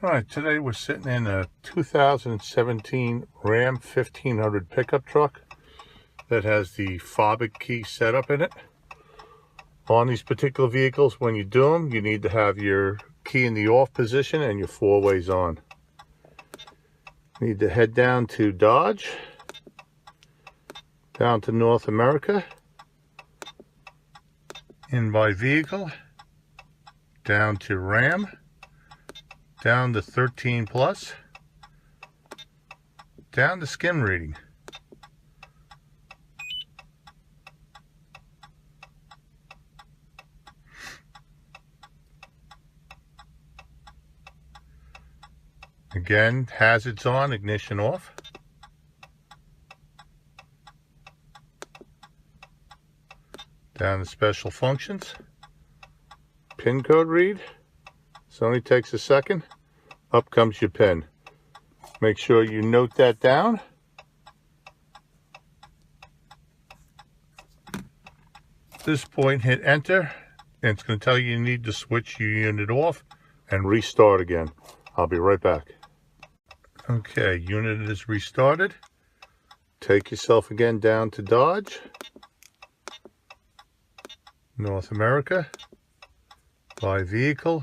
All right, today we're sitting in a 2017 Ram 1500 pickup truck that has the FOBIC key setup in it. On these particular vehicles, when you do them, you need to have your key in the off position and your 4-ways on. You need to head down to Dodge, down to North America, in by vehicle, down to Ram, down to 13 plus, down to skim reading. Again, hazards on, ignition off. Down to special functions. Pin code read. This only takes a second. Up comes your pin. Make sure you note that down. At this point, hit enter, and it's going to tell you need to switch your unit off and restart again. I'll be right back. Okay, unit is restarted. Take yourself again down to Dodge, North America, by vehicle,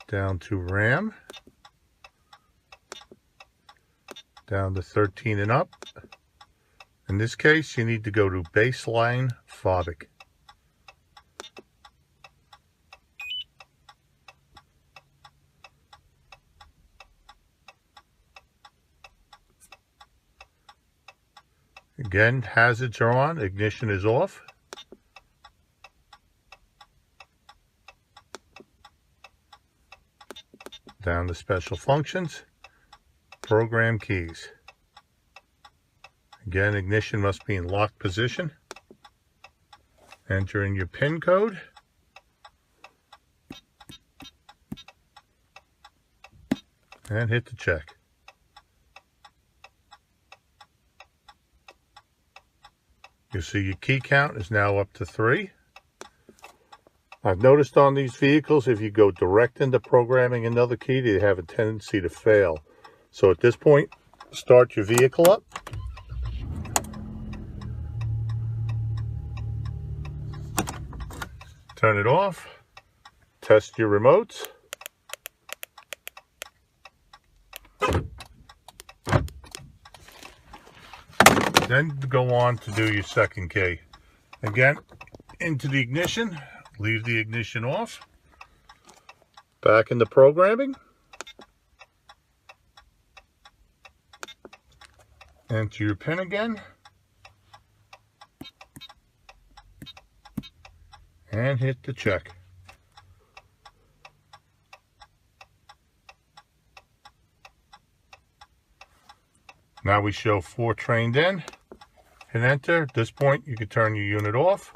down to Ram, down to 13 and up. In this case, you need to go to baseline FOBIC. Again, hazards are on, ignition is off. Down to special functions, program keys. Again, ignition must be in locked position. Enter in your pin code. And hit the check. You see your key count is now up to 3. I've noticed on these vehicles, if you go direct into programming another key, they have a tendency to fail. So at this point, start your vehicle up. Turn it off. Test your remotes. Then go on to do your second key. Again, into the ignition. Leave the ignition off. Back into programming. Enter your pin again. And hit the check. Now we show 4 trained in. Hit enter. At this point, you can turn your unit off.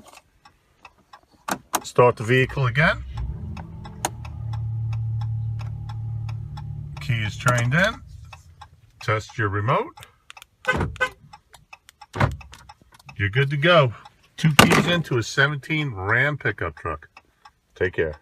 Start the vehicle again. Key is trained in. Test your remote. You're good to go. 2 keys into a 17 Ram pickup truck. Take care.